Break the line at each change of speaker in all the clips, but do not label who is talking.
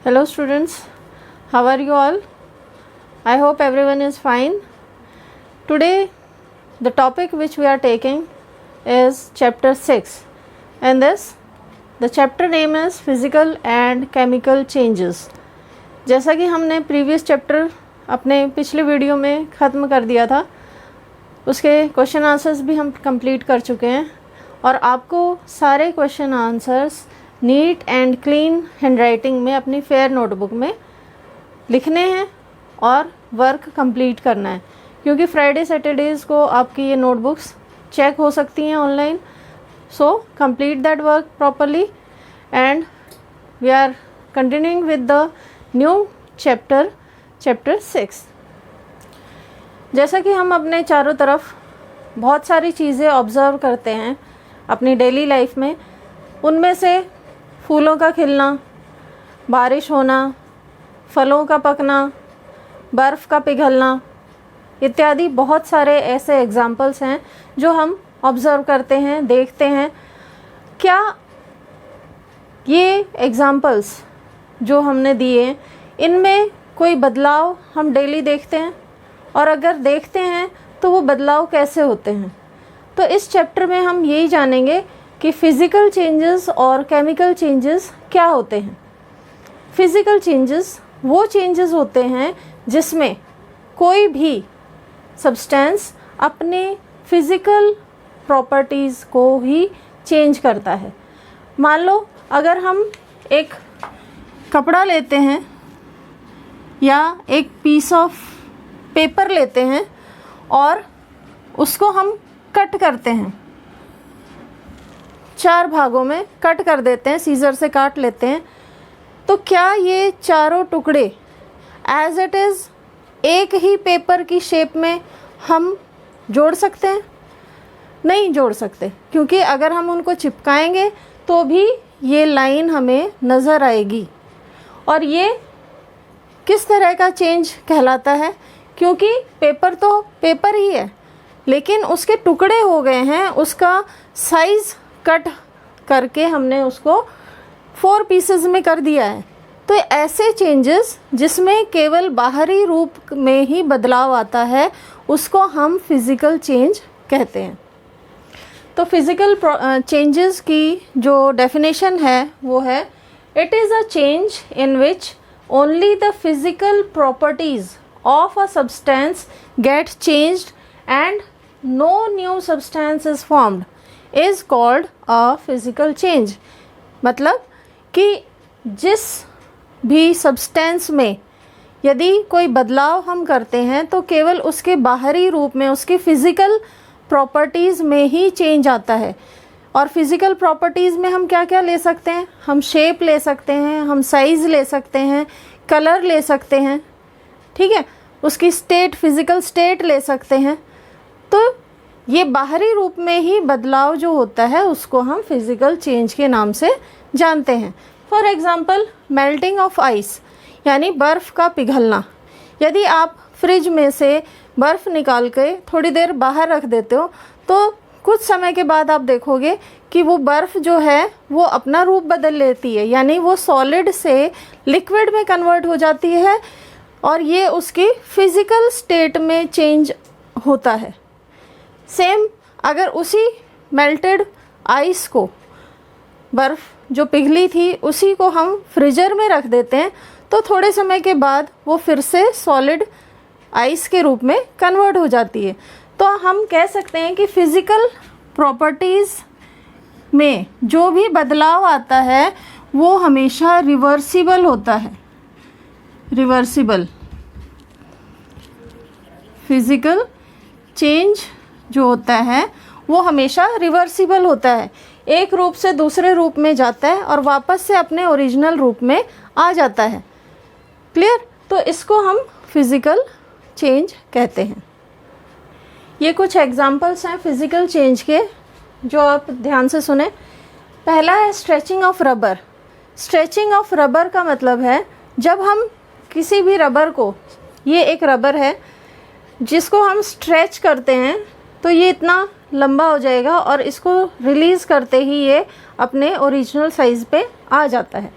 Hello students, how are you all? I hope everyone is fine. Today the topic which we are taking is chapter 6 and the chapter name is physical and chemical changes. जैसा कि हमने previous chapter अपने पिछले video में ख़त्म कर दिया था, उसके क्वेश्चन आंसर्स भी हम कंप्लीट कर चुके हैं और आपको सारे question answers neat and clean handwriting में अपनी फेयर नोटबुक में लिखने हैं और वर्क कंप्लीट करना है, क्योंकि फ्राइडे सैटरडेज़ को आपकी ये नोटबुक्स चेक हो सकती हैं online. So complete that work properly and we are continuing with the new chapter 6. जैसा कि हम अपने चारों तरफ बहुत सारी चीज़ें ऑब्ज़र्व करते हैं अपनी डेली लाइफ में, उनमें से फूलों का खिलना, बारिश होना, फलों का पकना, बर्फ़ का पिघलना इत्यादि बहुत सारे ऐसे एग्जाम्पल्स हैं जो हम ऑब्ज़र्व करते हैं, देखते हैं. क्या ये एग्जाम्पल्स जो हमने दिए इनमें कोई बदलाव हम डेली देखते हैं, और अगर देखते हैं तो वो बदलाव कैसे होते हैं? तो इस चैप्टर में हम यही जानेंगे कि फ़िज़िकल चेंजेस और केमिकल चेंजेस क्या होते हैं. फ़िज़िकल चेंजेस वो चेंजेस होते हैं जिसमें कोई भी सब्सटेंस अपने फ़िज़िकल प्रॉपर्टीज़ को ही चेंज करता है. मान लो अगर हम एक कपड़ा लेते हैं या एक पीस ऑफ पेपर लेते हैं और उसको हम कट करते हैं, 4 भागों में कट कर देते हैं, सीजर से काट लेते हैं, तो क्या ये चारों टुकड़े एज इट इज़ एक ही पेपर की शेप में हम जोड़ सकते हैं? नहीं जोड़ सकते, क्योंकि अगर हम उनको चिपकाएंगे तो भी ये लाइन हमें नज़र आएगी. और ये किस तरह का चेंज कहलाता है? क्योंकि पेपर तो पेपर ही है, लेकिन उसके टुकड़े हो गए हैं, उसका साइज़ कट करके हमने उसको 4 पीसेस में कर दिया है. तो ऐसे चेंजेस जिसमें केवल बाहरी रूप में ही बदलाव आता है उसको हम फिज़िकल चेंज कहते हैं. तो फिज़िकल चेंजेस की जो डेफिनेशन है वो है, it is a change in which only the physical properties of a substance get changed and no new substance is formed is called a physical change. मतलब कि जिस भी सब्सटेंस में यदि कोई बदलाव हम करते हैं तो केवल उसके बाहरी रूप में, उसके फिज़िकल प्रॉपर्टीज़ में ही चेंज आता है. और फिज़िकल प्रॉपर्टीज़ में हम क्या क्या ले सकते हैं? हम शेप ले सकते हैं, हम साइज़ ले सकते हैं, कलर ले सकते हैं, ठीक है, उसकी स्टेट, फिज़िकल स्टेट ले सकते हैं. तो ये बाहरी रूप में ही बदलाव जो होता है उसको हम फिज़िकल चेंज के नाम से जानते हैं. For example melting of ice, यानी बर्फ़ का पिघलना. यदि आप फ्रिज में से बर्फ़ निकाल के थोड़ी देर बाहर रख देते हो तो कुछ समय के बाद आप देखोगे कि वो बर्फ़ जो है वो अपना रूप बदल लेती है, यानी वो सॉलिड से लिक्विड में कन्वर्ट हो जाती है और ये उसकी फ़िज़िकल स्टेट में चेंज होता है. सेम अगर उसी मेल्टेड आइस को, बर्फ़ जो पिघली थी उसी को हम फ्रीजर में रख देते हैं तो थोड़े समय के बाद वो फिर से सॉलिड आइस के रूप में कन्वर्ट हो जाती है. तो हम कह सकते हैं कि फ़िज़िकल प्रॉपर्टीज़ में जो भी बदलाव आता है वो हमेशा रिवर्सिबल होता है. रिवर्सिबल फिज़िकल चेंज जो होता है वो हमेशा रिवर्सिबल होता है, एक रूप से दूसरे रूप में जाता है और वापस से अपने ओरिजिनल रूप में आ जाता है. क्लियर? तो इसको हम फिज़िकल चेंज कहते हैं. ये कुछ एग्जांपल्स हैं फिज़िकल चेंज के जो आप ध्यान से सुने. पहला है stretching of rubber. Stretching of rubber का मतलब है जब हम किसी भी रबर को, ये एक रबर है जिसको हम स्ट्रेच करते हैं तो ये इतना लंबा हो जाएगा और इसको रिलीज़ करते ही ये अपने ओरिजिनल साइज़ पे आ जाता है.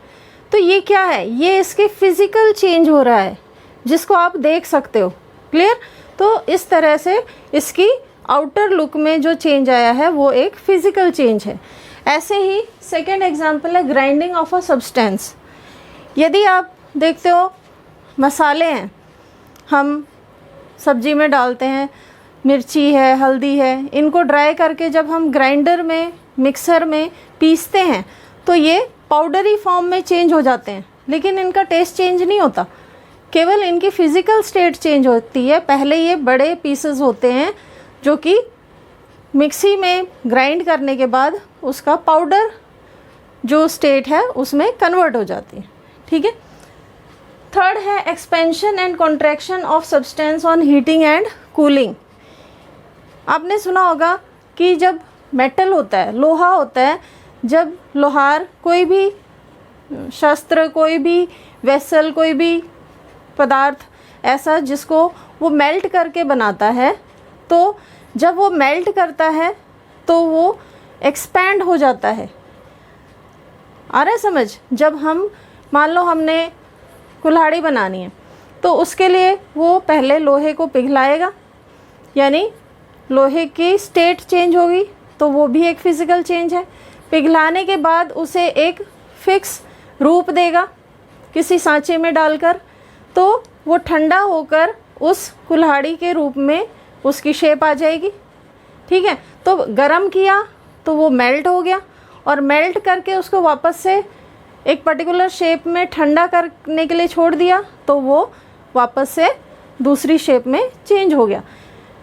तो ये क्या है, ये इसके फिजिकल चेंज हो रहा है जिसको आप देख सकते हो। क्लियर? तो इस तरह से इसकी आउटर लुक में जो चेंज आया है वो एक फिजिकल चेंज है। ऐसे ही सेकेंड एग्जाम्पल है ग्राइंडिंग ऑफ अ सब्सटेंस। यदि आप देखते हो मसाले हैं, हम सब्जी में डालते हैं, मिर्ची है, हल्दी है, इनको ड्राई करके जब हम ग्राइंडर में, मिक्सर में पीसते हैं तो ये पाउडरी फॉर्म में चेंज हो जाते हैं, लेकिन इनका टेस्ट चेंज नहीं होता, केवल इनकी फिज़िकल स्टेट चेंज होती है। पहले ये बड़े पीसेस होते हैं जो कि मिक्सी में ग्राइंड करने के बाद उसका पाउडर जो स्टेट है उसमें कन्वर्ट हो जाती है। ठीक है। थर्ड है expansion and contraction of substance on heating and cooling. आपने सुना होगा कि जब मेटल होता है, लोहा होता है, जब लोहार कोई भी शस्त्र, कोई भी वेसल, कोई भी पदार्थ ऐसा जिसको वो मेल्ट करके बनाता है, तो जब वो मेल्ट करता है तो वो एक्सपैंड हो जाता है। आ रहा है समझ? जब हम मान लो हमने कुल्हाड़ी बनानी है तो उसके लिए वो पहले लोहे को पिघलाएगा, यानी लोहे की स्टेट चेंज होगी, तो वो भी एक फिज़िकल चेंज है। पिघलाने के बाद उसे एक फिक्स रूप देगा किसी सांचे में डालकर, तो वो ठंडा होकर उस कुल्हाड़ी के रूप में उसकी शेप आ जाएगी। ठीक है। तो गरम किया तो वो मेल्ट हो गया, और मेल्ट करके उसको वापस से एक पर्टिकुलर शेप में ठंडा करने के लिए छोड़ दिया तो वो वापस से दूसरी शेप में चेंज हो गया।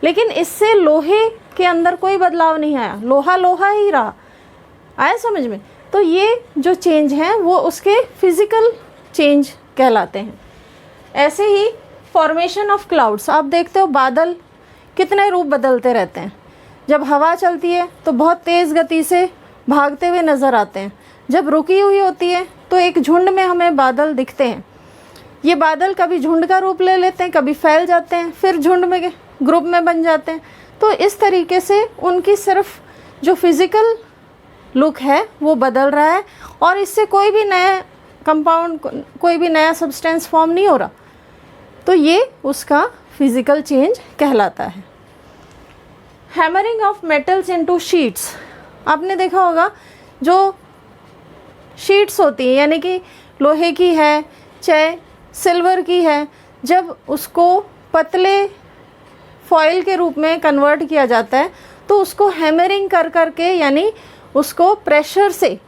लेकिन इससे लोहे के अंदर कोई बदलाव नहीं आया, लोहा लोहा ही रहा। आया समझ में? तो ये जो चेंज हैं वो उसके फिज़िकल चेंज कहलाते हैं। ऐसे ही फॉर्मेशन ऑफ क्लाउड्स, आप देखते हो बादल कितने रूप बदलते रहते हैं। जब हवा चलती है तो बहुत तेज़ गति से भागते हुए नज़र आते हैं, जब रुकी हुई होती है तो एक झुंड में हमें बादल दिखते हैं। ये बादल कभी झुंड का रूप ले लेते हैं, कभी फैल जाते हैं, फिर झुंड में, ग्रुप में बन जाते हैं। तो इस तरीके से उनकी सिर्फ जो फिज़िकल लुक है वो बदल रहा है, और इससे कोई भी नया कंपाउंड, कोई भी नया सब्सटेंस फॉर्म नहीं हो रहा। तो ये उसका फिज़िकल चेंज कहलाता है। Hammering of metals into sheets, आपने देखा होगा जो शीट्स होती हैं, यानी कि लोहे की है चाहे सिल्वर की है, जब उसको पतले फॉइल के रूप में कन्वर्ट किया जाता है तो उसको हैमरिंग कर कर के, यानी उसको प्रेशर से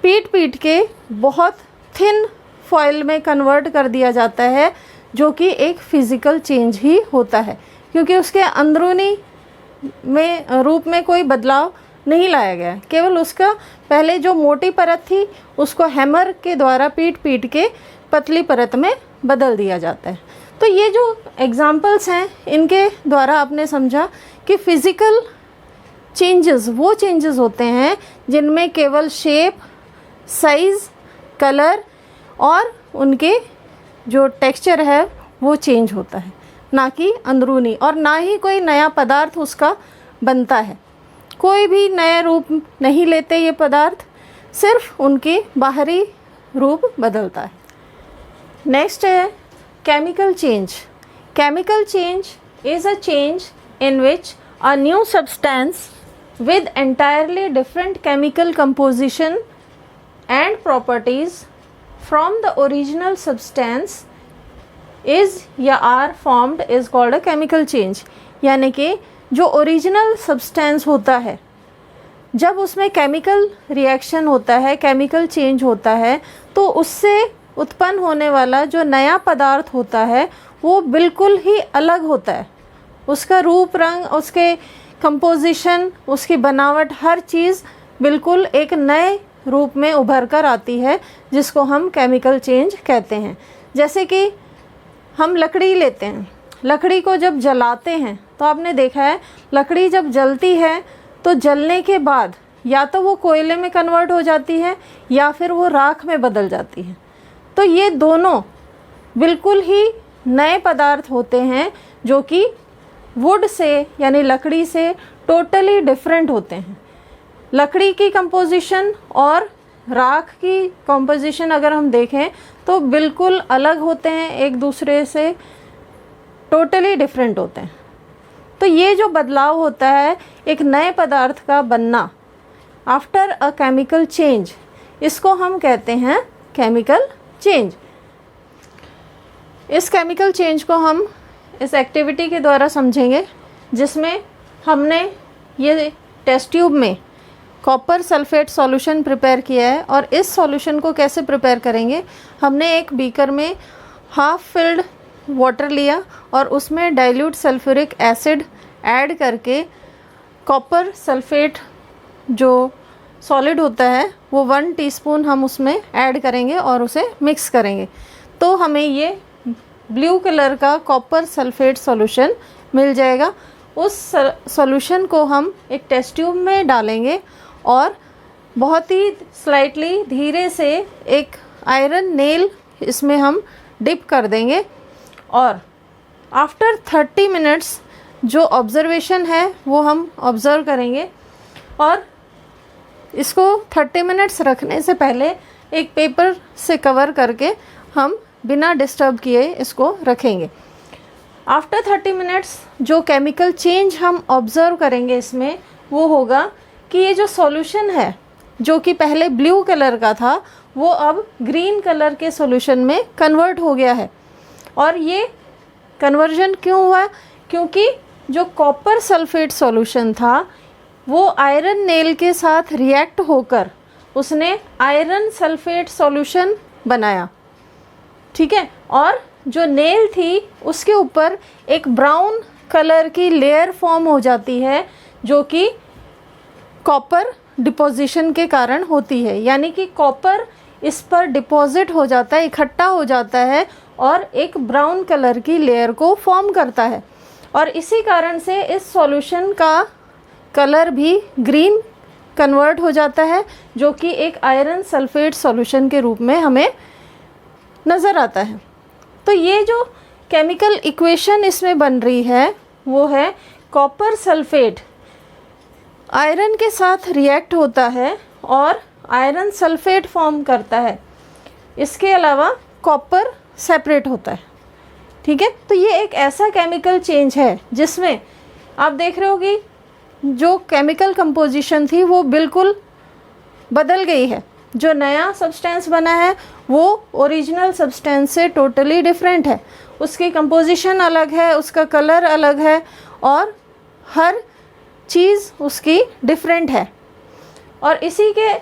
पीट के बहुत थिन फॉइल में कन्वर्ट कर दिया जाता है, जो कि एक फ़िज़िकल चेंज ही होता है, क्योंकि उसके अंदरूनी में रूप में कोई बदलाव नहीं लाया गया, केवल उसका पहले जो मोटी परत थी उसको हैमर के द्वारा पीट के पतली परत में बदल दिया जाता है। तो ये जो एग्जाम्पल्स हैं इनके द्वारा आपने समझा कि फ़िज़िकल चेंजेस वो चेंजेस होते हैं जिनमें केवल शेप, साइज़, कलर और उनके जो टेक्सचर है वो चेंज होता है, ना कि अंदरूनी, और ना ही कोई नया पदार्थ उसका बनता है। कोई भी नया रूप नहीं लेते ये पदार्थ, सिर्फ उनके बाहरी रूप बदलता है। नेक्स्ट है chemical change. Chemical change is a change in which a new substance with entirely different chemical composition and properties from the original substance is या are formed is called a chemical change। यानी कि जो original substance होता है, जब उसमें chemical reaction होता है, केमिकल चेंज होता है, तो उससे उत्पन्न होने वाला जो नया पदार्थ होता है वो बिल्कुल ही अलग होता है। उसका रूप, रंग, उसके कंपोजिशन, उसकी बनावट, हर चीज़ बिल्कुल एक नए रूप में उभर कर आती है, जिसको हम केमिकल चेंज कहते हैं। जैसे कि हम लकड़ी लेते हैं, लकड़ी को जब जलाते हैं तो आपने देखा है लकड़ी जब जलती है तो जलने के बाद या तो वो कोयले में कन्वर्ट हो जाती है या फिर वो राख में बदल जाती है। तो ये दोनों बिल्कुल ही नए पदार्थ होते हैं जो कि वुड से, यानी लकड़ी से टोटली डिफरेंट होते हैं। लकड़ी की कंपोजिशन और राख की कॉम्पोजिशन अगर हम देखें तो बिल्कुल अलग होते हैं, एक दूसरे से टोटली डिफरेंट होते हैं। तो ये जो बदलाव होता है एक नए पदार्थ का बनना आफ्टर अ केमिकल चेंज, इसको हम कहते हैं केमिकल चेंज। इस केमिकल चेंज को हम इस एक्टिविटी के द्वारा समझेंगे, जिसमें हमने ये टेस्ट ट्यूब में कॉपर सल्फेट सॉल्यूशन प्रिपेयर किया है। और इस सॉल्यूशन को कैसे प्रिपेयर करेंगे, हमने एक बीकर में हाफ फिल्ड वाटर लिया और उसमें डाइल्यूट सल्फ्यूरिक एसिड ऐड करके कॉपर सल्फेट जो सॉलिड होता है वो 1 टीस्पून हम उसमें ऐड करेंगे और उसे मिक्स करेंगे। तो हमें ये ब्लू कलर का कॉपर सल्फेट सॉल्यूशन मिल जाएगा। उस सॉल्यूशन को हम एक टेस्ट ट्यूब में डालेंगे और बहुत ही स्लाइटली धीरे से एक आयरन नेल इसमें हम डिप कर देंगे। और आफ्टर 30 मिनट्स जो ऑब्ज़र्वेशन है वो हम ऑब्ज़र्व करेंगे। और इसको 30 मिनट्स रखने से पहले एक पेपर से कवर करके हम बिना डिस्टर्ब किए इसको रखेंगे। आफ्टर 30 मिनट्स जो केमिकल चेंज हम ऑब्ज़र्व करेंगे इसमें वो होगा कि ये जो सॉल्यूशन है जो कि पहले ब्लू कलर का था वो अब ग्रीन कलर के सॉल्यूशन में कन्वर्ट हो गया है। और ये कन्वर्जन क्यों हुआ? क्योंकि जो कॉपर सल्फेट सॉल्यूशन था वो आयरन नेल के साथ रिएक्ट होकर उसने आयरन सल्फेट सॉल्यूशन बनाया, ठीक है। और जो नेल थी उसके ऊपर एक ब्राउन कलर की लेयर फॉर्म हो जाती है जो कि कॉपर डिपोजिशन के कारण होती है, यानी कि कॉपर इस पर डिपॉजिट हो जाता है, इकट्ठा हो जाता है और एक ब्राउन कलर की लेयर को फॉर्म करता है। और इसी कारण से इस सॉल्यूशन का कलर भी ग्रीन कन्वर्ट हो जाता है जो कि एक आयरन सल्फेट सॉल्यूशन के रूप में हमें नज़र आता है। तो ये जो केमिकल इक्वेशन इसमें बन रही है वो है कॉपर सल्फेट आयरन के साथ रिएक्ट होता है और आयरन सल्फेट फॉर्म करता है। इसके अलावा कॉपर सेपरेट होता है, ठीक है। तो ये एक ऐसा केमिकल चेंज है जिसमें आप देख रहे हो कि जो केमिकल कंपोजिशन थी वो बिल्कुल बदल गई है। जो नया सब्सटेंस बना है वो ओरिजिनल सब्सटेंस से टोटली डिफरेंट है, उसकी कंपोजिशन अलग है, उसका कलर अलग है और हर चीज़ उसकी डिफरेंट है। और इसी के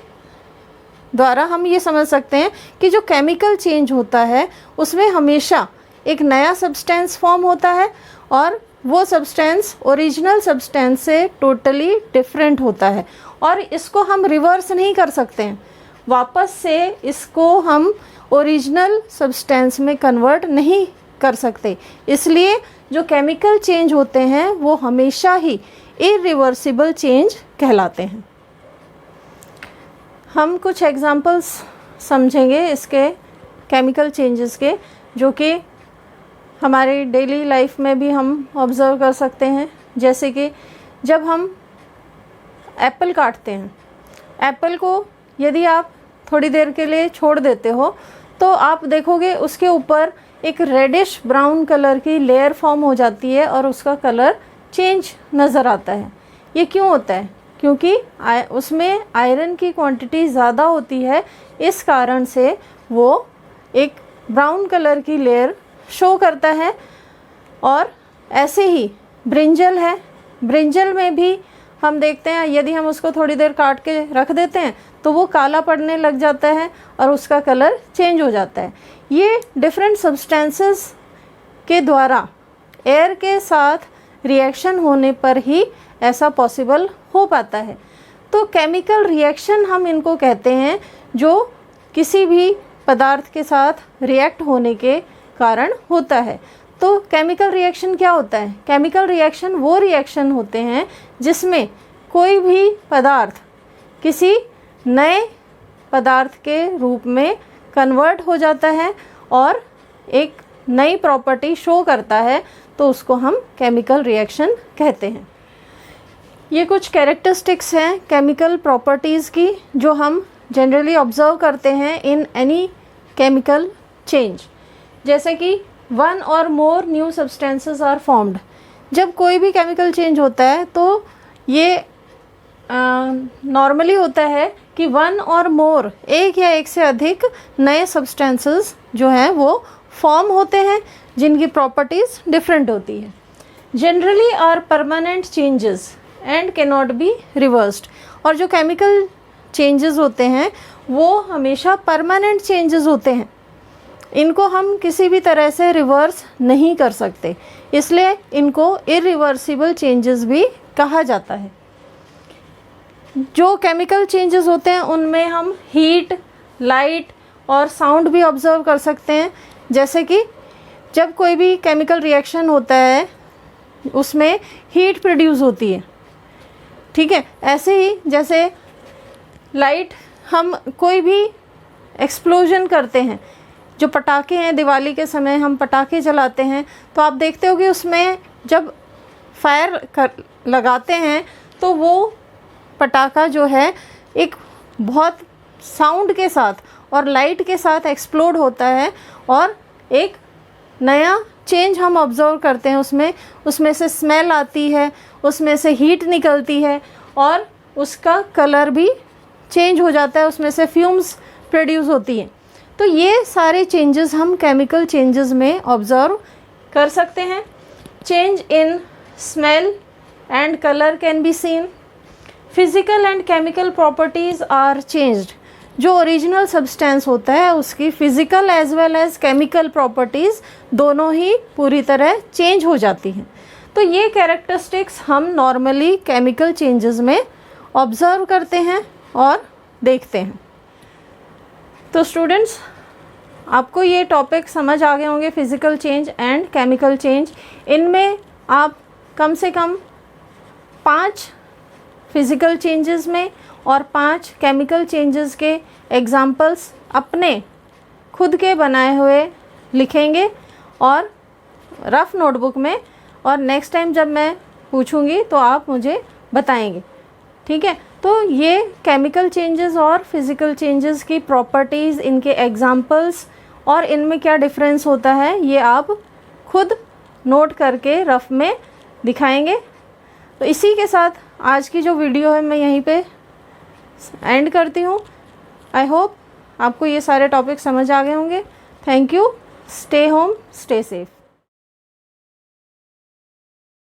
द्वारा हम ये समझ सकते हैं कि जो केमिकल चेंज होता है उसमें हमेशा एक नया सब्सटेंस फॉर्म होता है और वो सब्सटेंस ओरिजिनल सब्सटेंस से टोटली डिफरेंट होता है। और इसको हम रिवर्स नहीं कर सकते हैं, वापस से इसको हम ओरिजिनल सब्सटेंस में कन्वर्ट नहीं कर सकते। इसलिए जो केमिकल चेंज होते हैं वो हमेशा ही इरिवर्सिबल चेंज कहलाते हैं। हम कुछ एग्जांपल्स समझेंगे इसके केमिकल चेंजेस के, जो कि हमारी डेली लाइफ में भी हम ऑब्ज़र्व कर सकते हैं। जैसे कि जब हम एप्पल काटते हैं, एप्पल को यदि आप थोड़ी देर के लिए छोड़ देते हो तो आप देखोगे उसके ऊपर एक रेडिश ब्राउन कलर की लेयर फॉर्म हो जाती है और उसका कलर चेंज नज़र आता है। ये क्यों होता है? क्योंकि उसमें आयरन की क्वांटिटी ज़्यादा होती है, इस कारण से वो एक ब्राउन कलर की लेयर शो करता है। और ऐसे ही ब्रिंजल है, ब्रिंजल में भी हम देखते हैं यदि हम उसको थोड़ी देर काट के रख देते हैं तो वो काला पड़ने लग जाता है और उसका कलर चेंज हो जाता है। ये डिफरेंट सब्सटेंसेस के द्वारा एयर के साथ रिएक्शन होने पर ही ऐसा पॉसिबल हो पाता है। तो केमिकल रिएक्शन हम इनको कहते हैं जो किसी भी पदार्थ के साथ रिएक्ट होने के कारण होता है। तो केमिकल रिएक्शन क्या होता है? केमिकल रिएक्शन वो रिएक्शन होते हैं जिसमें कोई भी पदार्थ किसी नए पदार्थ के रूप में कन्वर्ट हो जाता है और एक नई प्रॉपर्टी शो करता है, तो उसको हम केमिकल रिएक्शन कहते हैं। ये कुछ कैरेक्टरिस्टिक्स हैं केमिकल प्रॉपर्टीज़ की जो हम जनरली ऑब्जर्व करते हैं इन एनी केमिकल चेंज, जैसे कि one or more new substances are formed. जब कोई भी केमिकल चेंज होता है तो ये नॉर्मली होता है कि वन और मोर, एक या एक से अधिक नए सब्सटेंसेस जो हैं वो फॉर्म होते हैं जिनकी प्रॉपर्टीज़ डिफरेंट होती है। Generally are permanent changes and can not be reversed. और जो केमिकल चेंजेस होते हैं वो हमेशा परमानेंट चेंजेस होते हैं, इनको हम किसी भी तरह से रिवर्स नहीं कर सकते, इसलिए इनको इरिवर्सिबल चेंजेस भी कहा जाता है। जो केमिकल चेंजेस होते हैं उनमें हम हीट, लाइट और साउंड भी ऑब्जर्व कर सकते हैं। जैसे कि जब कोई भी केमिकल रिएक्शन होता है उसमें हीट प्रोड्यूस होती है, ठीक है। ऐसे ही जैसे लाइट, हम कोई भी एक्सप्लोजन करते हैं, जो पटाखे हैं, दिवाली के समय हम पटाखे जलाते हैं, तो आप देखते हो कि उसमें जब फायर लगाते हैं तो वो पटाखा जो है एक बहुत साउंड के साथ और लाइट के साथ एक्सप्लोड होता है और एक नया चेंज हम ऑब्जर्व करते हैं उसमें से स्मेल आती है, उसमें से हीट निकलती है और उसका कलर भी चेंज हो जाता है, उसमें से फ्यूम्स प्रोड्यूस होती हैं। तो ये सारे चेंजेस हम केमिकल चेंजेस में ऑब्जर्व कर सकते हैं। Change in smell and colour can be seen. Physical and chemical properties are changed. जो ओरिजिनल सब्सटेंस होता है उसकी physical as well as chemical properties दोनों ही पूरी तरह चेंज हो जाती हैं। तो ये कैरेक्टरिस्टिक्स हम नॉर्मली केमिकल चेंजेस में ऑब्ज़र्व करते हैं और देखते हैं। तो स्टूडेंट्स, आपको ये टॉपिक समझ आ गए होंगे, physical change and chemical change. इनमें आप कम से कम 5 फिज़िकल चेंजेस में और 5 केमिकल चेंजेस के एग्ज़ाम्पल्स अपने खुद के बनाए हुए लिखेंगे और रफ़ नोटबुक में, और नेक्स्ट टाइम जब मैं पूछूंगी तो आप मुझे बताएंगे, ठीक है। तो ये केमिकल चेंजेस और फिज़िकल चेंजेस की प्रॉपर्टीज़, इनके एग्ज़ाम्पल्स और इनमें क्या डिफरेंस होता है, ये आप खुद नोट करके रफ़ में दिखाएंगे। तो इसी के साथ आज की जो वीडियो है मैं यहीं पे एंड करती हूँ। आई होप आपको ये सारे टॉपिक समझ आ गए होंगे। Thank you. Stay home, stay safe.